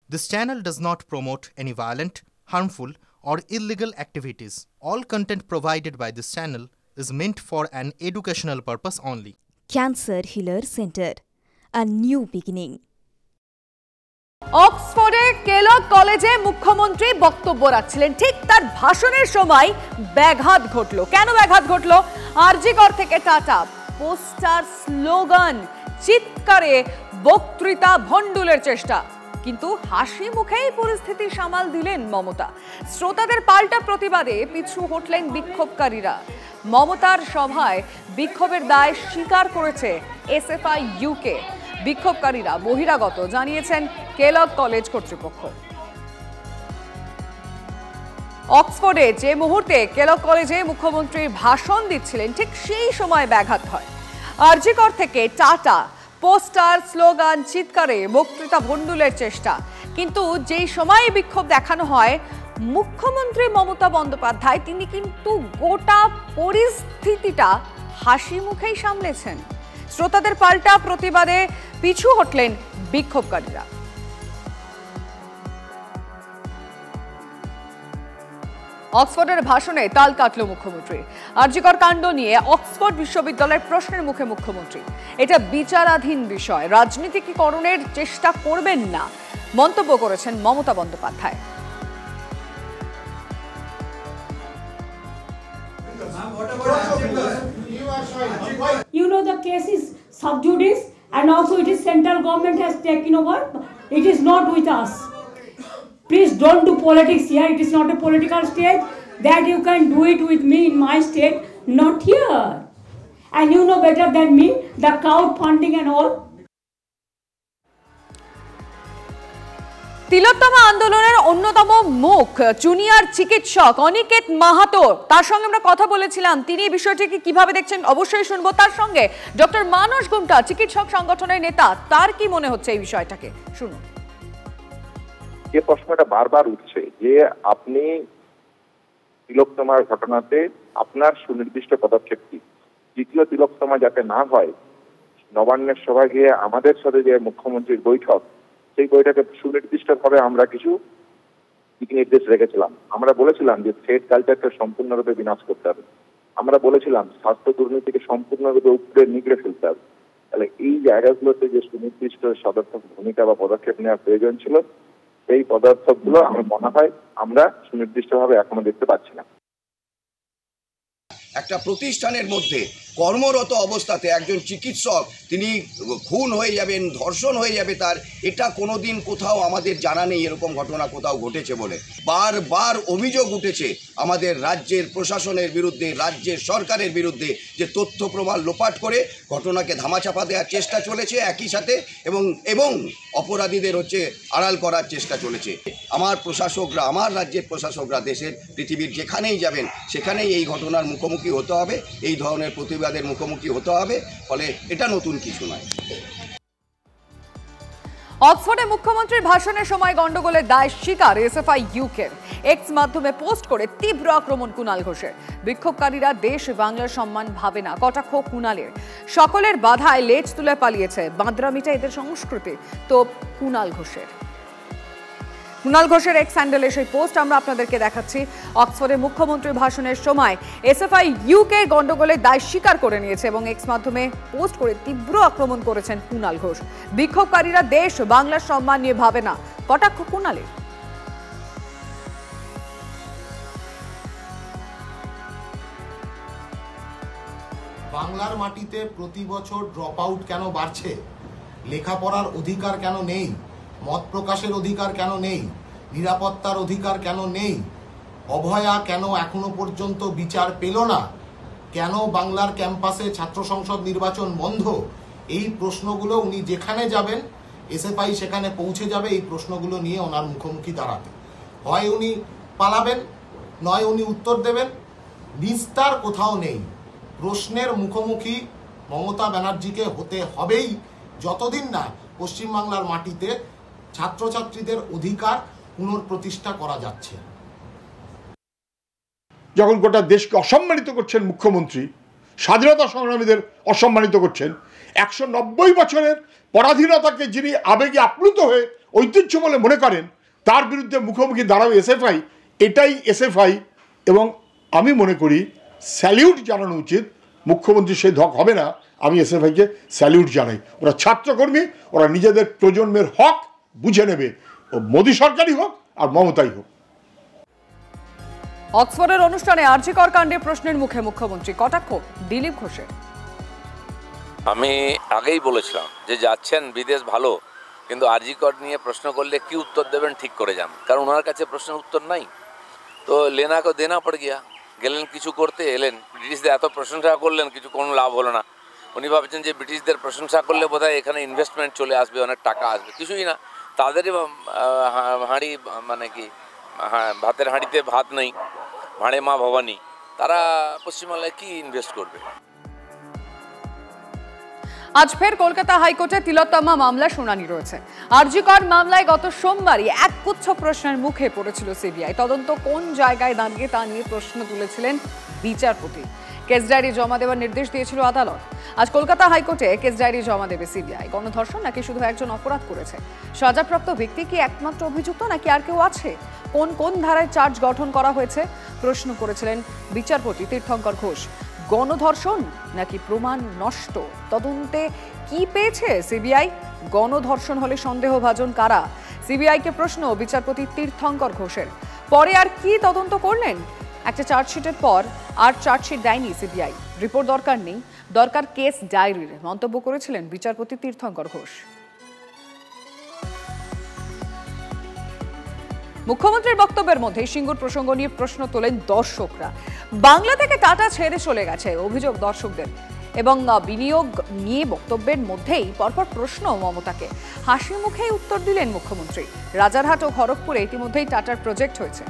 This channel does not promote any violent, harmful, or illegal activities. All content provided by this channel is meant for an educational purpose only. Cancer Healer Center, a new beginning. অক্সফোর্ডে Kellogg কলেজে মুখ্যমন্ত্রী বক্তব্য রাখছিলেন, ঠিক তার ভাষণের সময় ব্যাঘাত ঘটল। কেন ব্যাঘাত ঘটল? আরজিকর থেকে টাটা, পোস্টার, স্লোগান, চিৎকারে বক্তৃতা ভণ্ডুলের চেষ্টা, কিন্তু হাসি মুখেই পরিস্থিতি সামাল দিলেন মমতা। শ্রোতাদের পাল্টা প্রতিবাদে পিছু হটলেন বিক্ষোভকারীরা। মমতার সভায় বিক্ষোভের দায় স্বীকার করেছে এসএফআই ইউকে। বিক্ষোভকারীরা বহিরাগত জানিয়েছেন কেলগ কলেজ কর্তৃপক্ষ। অক্সফোর্ডে যে মুহূর্তে কেলগ কলেজে মুখ্যমন্ত্রীর ভাষণ দিচ্ছিলেন, ঠিক সেই সময় ব্যাঘাত হয়। আরজিকর থেকে টাটা, পোস্টার, স্লোগান, চিৎকারে বক্তৃতা ভণ্ডুলের চেষ্টা, কিন্তু যেই সময় বিক্ষোভ দেখানো হয় মুখ্যমন্ত্রী মমতা বন্দ্যোপাধ্যায়, তিনি কিন্তু গোটা পরিস্থিতিটা হাসি মুখেই সামলেছেন। শ্রোতাদের পাল্টা প্রতিবাদে পিছু হটলেন বিক্ষোভকারীরা। অক্সফোর্ডের ভাষণে তাল কাটল মুখ্যমন্ত্রী। আরজিকর কাণ্ড নিয়ে অক্সফোর্ড বিশ্ববিদ্যালয়ের প্রশ্নের মুখে মুখ্যমন্ত্রী, এটা বিচারাধীন বিষয়, রাজনীতিকরণের চেষ্টা করবেন না, মন্তব্য করেছেন Mamata Bandyopadhyay. You know, the case is sub judice and also it is central government has taken over. It is not with us. Please don't do politics here. It is not a political state that you can do it with me in my state, not here. And you know better than me, the crowdfunding and all. তিলোত্তমা আন্দোলনের অন্যতম মুখ junior চিকিৎসক অনিকেত মাহাতো, তার সঙ্গে আমরা কথা বলেছিলাম। তিনি এই বিষয়টিকে কিভাবে দেখছেন অবশ্যই শুনবো। তার সঙ্গে ডক্টর মানস গুমটা, চিকিৎসক সংগঠনের নেতা, তার কি মনে হচ্ছে এই বিষয়টাকে শুনুন। যে প্রশ্নটা বারবার উঠছে যে আপনি তিলোত্তমার ঘটনাতে আপনার সুনির্দিষ্ট পদক্ষেপ কি? দ্বিতীয় তিলোত্তমা যাতে না হয়, নবান্নের সভায় গিয়ে আমাদের সাথে যে মুখ্যমন্ত্রীর বৈঠক, সেই বৈঠকে সুনির্দিষ্টভাবে আমরা কিছু দিক নির্দেশ রেখেছিলাম। আমরা বলেছিলাম যে থ্রেড কালচারকে সম্পূর্ণরূপে বিনাশ করতে হবে। আমরা বলেছিলাম স্বাস্থ্য দুর্নীতিকে সম্পূর্ণরূপে উপরে নিগড়ে ফেলতে হবে। তাহলে এই জায়গাগুলোতে যে সুনির্দিষ্ট সদর্থক ভূমিকা বা পদক্ষেপ নেওয়ার প্রয়োজন ছিল, সেই পদক্ষেপগুলো আমার মনে হয় আমরা সুনির্দিষ্টভাবে এখনো দেখতে পাচ্ছি না। একটা প্রতিষ্ঠানের মধ্যে কর্মরত অবস্থাতে একজন চিকিৎসক তিনি খুন হয়ে যাবেন, ধর্ষণ হয়ে যাবে তার, এটা কোনোদিন কোথাও আমাদের জানা নেই এরকম ঘটনা কোথাও ঘটেছে বলে। বারবার অভিযোগ উঠেছে আমাদের রাজ্যের প্রশাসনের বিরুদ্ধে, রাজ্যের সরকারের বিরুদ্ধে, যে তথ্য প্রমাণ লোপাট করে ঘটনাকে ধামাচাপা দেওয়ার চেষ্টা চলেছে একই সাথে, এবং অপরাধীদের আড়াল করার চেষ্টা চলেছে। আমার প্রশাসকরা, আমার রাজ্যের প্রশাসকরা দেশের পৃথিবীর যেখানেই যাবেন সেখানেই এই ঘটনার মুখোমুখি হতে হবে, এই ধরনের প্রতিবাদের মুখোমুখি হতে হবে। ফলে এটা নতুন কিছু নয়। অক্সফোর্ডে মুখ্যমন্ত্রীর ভাষণের সময় গন্ডগোলের দায় স্বীকার এসএফআই ইউকের। এক্স মাধ্যমে পোস্ট করে তীব্র আক্রমণ কুণাল ঘোষের। বিক্ষোভকারীরা দেশ বাংলার সম্মান ভাবে না, কটাক্ষ কুণালের। সকলের বাধায় লেজ তুলে পালিয়েছে, বাঁদরামিটা এদের সংস্কৃতি, তো কুণাল ঘোষের এক্স হ্যান্ডেলে সেই পোস্ট আমরা আপনাদেরকে দেখাচ্ছি। অক্সফোর্ডে মুখ্যমন্ত্রীর ভাষণের সময় এসএফআই ইউকে গন্ডগোলের দায় স্বীকার করে নিয়েছে এবং এক্স মাধ্যমে পোস্ট করে তীব্র আক্রমণ করেছেন কুণাল ঘোষ। বিক্ষোভকারীরা দেশ বাংলার সম্মান নিয়ে ভাবে না, কটাক্ষ কুণালের। বাংলার মাটিতে প্রতি বছর ড্রপ আউট কেন বাড়ছে? লেখাপড়ার অধিকার কেন নেই? মত প্রকাশের অধিকার কেন নেই? নিরাপত্তার অধিকার কেন নেই? অভয়া কেন এখনো পর্যন্ত বিচার পেল না? কেন বাংলার ক্যাম্পাসে ছাত্র সংসদ নির্বাচন বন্ধ? এই প্রশ্নগুলো উনি যেখানে যাবেন, এসএফআই সেখানে পৌঁছে যাবে এই প্রশ্নগুলো নিয়ে ওনার মুখোমুখি দাঁড়াতে। হয় উনি পালাবেন, নয় উনি উত্তর দেবেন। নিস্তার কোথাও নেই। প্রশ্নের মুখোমুখি মমতা ব্যানার্জিকে হতে হবেই, যতদিন না পশ্চিমবাংলার মাটিতে ছাত্রছাত্রীদের অধিকার পুনঃপ্রতিষ্ঠা করা যাচ্ছে। যখন গোটা দেশকে অসম্মানিত করছেন মুখ্যমন্ত্রী, স্বাধীনতা সংগ্রামীদের অসম্মানিত করছেন, 190 বছরের পরাধীনতাকে যিনি আবেগে আপ্লুত হয়ে ঐতিহ্য বলে মনে করেন তার বিরুদ্ধে মুখোমুখি দাঁড়াবে এসএফআই, এটাই এসএফআই। এবং আমি মনে করি স্যালিউট জানানো উচিত, মুখ্যমন্ত্রী সেই ধক হবে না, আমি এসএফআইকে স্যালিউট জানাই। ওরা ছাত্রকর্মী, ওরা নিজেদের প্রজন্মের হক বুঝে নেবে, ও মোদী সরকারই হোক আর মমতাই হোক। অক্সফোর্ডের অনুষ্ঠানে আরজি কর কাণ্ডে প্রশ্নের মুখে মুখ্যমন্ত্রী, কটাক্ষ দিলীপ ঘোষের। আমি আগেই বলেছিলাম যে যাচ্ছেন বিদেশ ভালো, কিন্তু আরজি কর নিয়ে প্রশ্ন করলে কি উত্তর দেবেন ঠিক করে যান, কারণ ওনার কাছে প্রশ্নের উত্তর নাই। তো লেনা কো দেনা পড় গিয়া, গেলেন কিছু করতে, এলেন ব্রিটিশদের এত প্রশংসা করলেন, কিছু কোনো লাভ হলো না। উনি ভাবছেন যে ব্রিটিশদের প্রশংসা করলে বোধহয় এখানে ইনভেস্টমেন্ট চলে আসবে, অনেক টাকা আসবে, কিছুই না। তাদেরই হাঁড়ি মানে কি ভাতের হাঁড়িতে ভাত নেই, ভাঁড়ে মা ভবানী, তারা পশ্চিমবাংলায় কি ইনভেস্ট করবে। আজ ফের কলকাতা হাইকোর্টে তিলোত্তমা মামলা শুনানি রয়েছে। আরজি কর মামলায় গত সোমবারই একগুচ্ছ প্রশ্নের মুখে পড়েছিল সিবিআই। তদন্ত কোন জায়গায় দাঁড়িয়ে তা নিয়ে প্রশ্ন তুলেছিলেন বিচারপতি। কেস ডায়েরি জমা দেওয়ার নির্দেশ দিয়েছিল আদালত। আজ কলকাতা হাইকোর্টে কেস ডায়েরি জমা দেবে সিবিআই। গণধর্ষণ নাকি শুধু একজন অপরাধ করেছে? সাজাপ্রাপ্ত ব্যক্তি কি একমাত্র অভিযুক্ত নাকি আর কেউ আছে? কোন কোন ধারায় চার্জ গঠন করা হয়েছে প্রশ্ন করেছিলেন বিচারপতি তীর্থঙ্কর ঘোষ। গণধর্ষণ নাকি প্রমাণ নষ্ট? তদন্তে কি পেয়েছে সিবিআই? গণধর্ষণ হলে সন্দেহভাজন কারা? সিবিআইকে প্রশ্ন বিচারপতি তীর্থঙ্কর ঘোষের। পরে আর কি তদন্ত করলেন? একটা চার্জশিটের পর আর চার্জশিট দেয়নি সিবিআই। রিপোর্ট দরকার নেই, দরকার কেস ডায়েরির, মন্তব্য করেছিলেন বিচারপতি তীর্থঙ্কর ঘোষ। মুখ্যমন্ত্রীর বক্তব্যের মধ্যে সিঙ্গুর প্রসঙ্গ নিয়ে প্রশ্ন তোলেন দর্শকরা। বাংলা থেকে টাটা ছেড়ে চলে গেছে অভিযোগ দর্শকদের, এবং বিনিয়োগ নিয়ে বক্তব্যের মধ্যেই পরপর প্রশ্ন মমতাকে। হাসি মুখেই উত্তর দিলেন মুখ্যমন্ত্রী। রাজারহাট ও খড়গপুরে ইতিমধ্যেই টাটার প্রজেক্ট হয়েছে।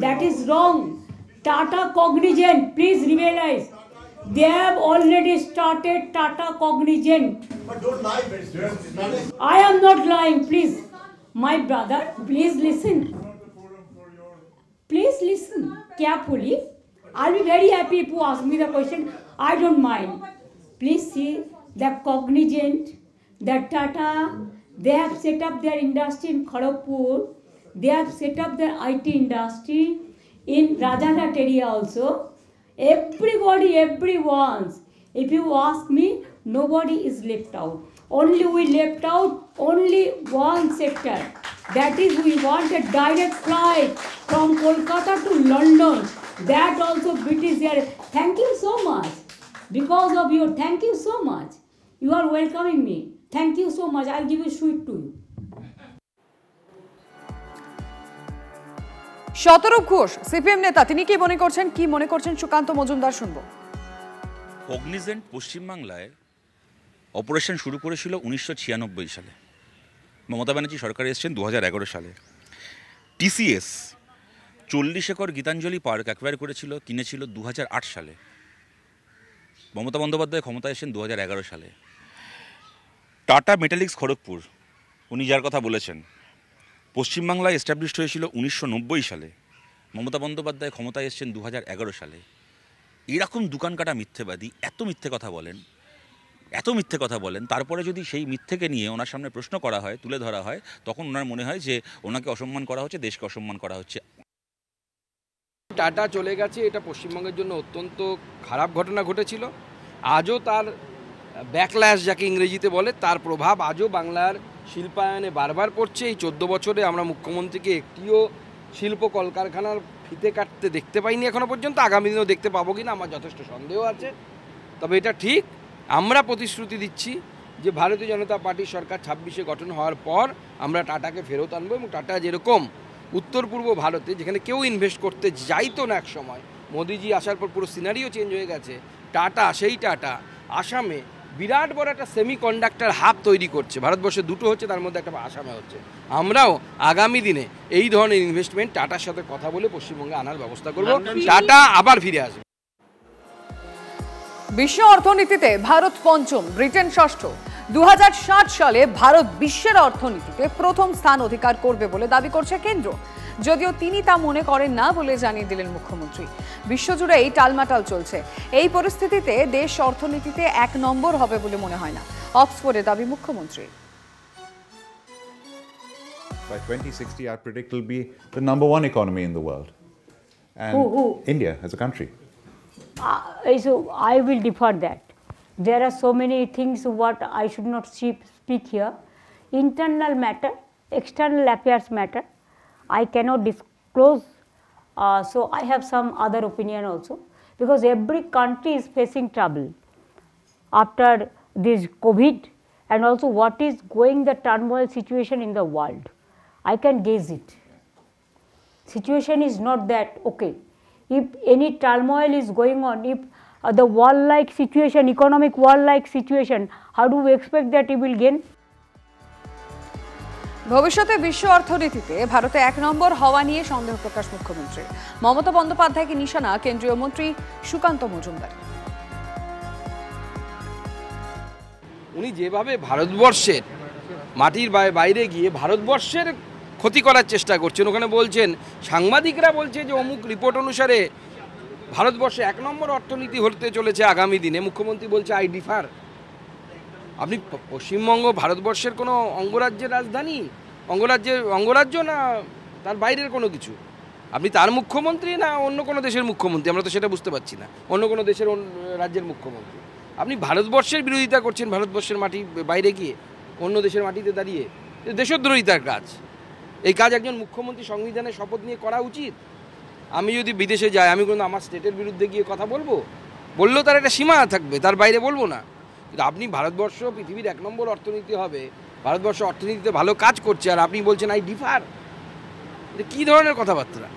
That is wrong. Tata Cognizant, please realize. They have already started Tata Cognizant. But don't lie, I am not lying, please. My brother, please listen. Please listen carefully. I'll be very happy if you ask me the question. I don't mind. Please see the Cognizant, the Tata, they have set up their industry in Kharagpur. They have set up their IT industry in Rajarhat area also. Everybody, everyone. If you ask me, nobody is left out. Only we left out only one sector. That is, we want a direct flight from Kolkata to London. That also British Air. Thank you so much. Because of you, thank you so much. You are welcoming me. Thank you so much. I'll give a sweet to you. Shatarup Ghosh CPM নেতা, তিনি কি মনে করছেন সুকান্ত মজুমদার শুনবো। Cognizant পশ্চিমবাংলায় operation শুরু করেছিল 1996 সালে। মমতা ব্যানার্জি সরকার এসেছেন 2011 সালে। TCS 40 acre Gitanjali park acquire করেছিল, কিনেছিল 2008 সালে। মমতা বন্দ্যোপাধ্যায় ক্ষমতায় এসেছেন 2011 সালে। টাটা মেটালিক্স খড়গপুর, উনি যার কথা বলেছেন, পশ্চিমবাংলায় এস্টাবলিশড হয়েছিল 1990 সালে। মমতা বন্দ্যোপাধ্যায় ক্ষমতায় এসেছেন 2011 সালে। এরকম দোকান কাটা মিথ্যেবাদী এত মিথ্যে কথা বলেন, তারপরে যদি সেই মিথ্যেকে নিয়ে ওনার সামনে প্রশ্ন করা হয়, তুলে ধরা হয়, তখন ওনার মনে হয় যে ওনাকে অসম্মান করা হচ্ছে, দেশকে অসম্মান করা হচ্ছে। টাটা চলে গেছে, এটা পশ্চিমবঙ্গের জন্য অত্যন্ত খারাপ ঘটনা ঘটেছিল। আজও তার ব্যাকল্যাশ, যাকে ইংরেজিতে বলে, তার প্রভাব আজও বাংলার শিল্পায়নে বারবার পড়ছে। এই 14 বছরে আমরা মুখ্যমন্ত্রীকে একটিও শিল্প কলকারখানার ফিতে কাটতে দেখতে পাইনি এখনো পর্যন্ত। আগামী দিনেও দেখতে পাবো কিনা আমার যথেষ্ট সন্দেহ আছে। তবে এটা ঠিক, আমরা প্রতিশ্রুতি দিচ্ছি যে ভারতীয় জনতা পার্টির সরকার 26-এ গঠন হওয়ার পর আমরা টাটাকে ফেরত আনবো। এবং টাটা যেরকম উত্তর পূর্ব ভারতে, যেখানে কেউ ইনভেস্ট করতে যাইতো না এক সময়, মোদিজি আসার পর পুরো সিনারিও চেঞ্জ হয়ে গেছে। সেই টাটা আসামে বিরাট বড় একটা সেমিকন্ডাক্টর হাব তৈরি করছে। ভারতবর্ষে দুটো হচ্ছে, তার মধ্যে একটা আসামে হচ্ছে। আমরাও আগামী দিনে এই ধরনের ইনভেস্টমেন্ট টাটার সাথে কথা বলে পশ্চিমবঙ্গে আনার ব্যবস্থা করব। টাটা আবার ফিরে আসবে। বিশ্ব অর্থনীতিতে ভারত পঞ্চম, ব্রিটেন ষষ্ঠ। 2060 সালে ভারত বিশ্বের অর্থনীতিতে প্রথম স্থান অধিকার করবে বলে দাবি করছে কেন্দ্র। যদিও তিনি তা মনে করেন না বলে জানিয়ে দিলেন মুখ্যমন্ত্রী। বিশ্বজুড়েই টালমাটাল চলছে, এই পরিস্থিতিতে দেশ অর্থনীতিতে 1 নম্বর হবে বলে মনে হয় না, অক্সফোর্ডে দাবি মুখ্যমন্ত্রী। By 2060, I predict will be the number 1 economy in the world. And who? India as a country. So I will defer that. There are so many things what I should not speak here. Internal matter, external affairs matter. I cannot disclose. So I have some other opinion also, because every country is facing trouble after this COVID, and also what is going the turmoil situation in the world. I can gauge it. Situation is not that okay. If any turmoil is going on, if the war-like situation, economic war-like situation, how do we expect that it will gain? ভবিষ্যতে বিশ্ব অর্থনীতিতে ভারতে 1 নম্বর হওয়া নিয়ে সন্দেহ প্রকাশ মুখ্যমন্ত্রীর। মমতা বন্দ্যোপাধ্যায়কে নিশানা কেন্দ্রীয় মন্ত্রী সুকান্ত মজুমদার। উনি যেভাবে ভারতবর্ষের মাটির বাইরে গিয়ে ভারতবর্ষের ক্ষতি করার চেষ্টা করছেন, ওখানে বলছেন সাংবাদিকরা বলছে যে অমুক রিপোর্ট অনুসারে ভারতবর্ষে 1 নম্বর অর্থনীতি হতে চলেছে আগামী দিনে, মুখ্যমন্ত্রী বলছে আই ডিফার। আপনি পশ্চিমবঙ্গ ভারতবর্ষের কোনো অঙ্গরাজ্যের রাজধানী, অঙ্গরাজ্য না তার বাইরের কোনো কিছু? আপনি তার মুখ্যমন্ত্রী না অন্য কোনো দেশের মুখ্যমন্ত্রী? আমরা তো সেটা বুঝতে পারছি না। অন্য কোনো দেশের রাজ্যের মুখ্যমন্ত্রী। আপনি ভারতবর্ষের বিরোধিতা করছেন, ভারতবর্ষের মাটি বাইরে গিয়ে অন্য দেশের মাটিতে দাঁড়িয়ে, দেশদ্রোহিতার কাজ। এই কাজ একজন মুখ্যমন্ত্রী সংবিধানের শপথ নিয়ে করা উচিত। আমি যদি বিদেশে যাই, আমি কিন্তু আমার স্টেটের বিরুদ্ধে গিয়ে কথা বললেও তার একটা সীমা থাকবে, তার বাইরে বলবো না। কিন্তু আপনি ভারতবর্ষ পৃথিবীর 1 নম্বর অর্থনীতি হবে, ভারতবর্ষ অর্থনীতিতে ভালো কাজ করছে, আর আপনি বলছেন আই ডিফার। এটা কী ধরনের কথাবার্তা?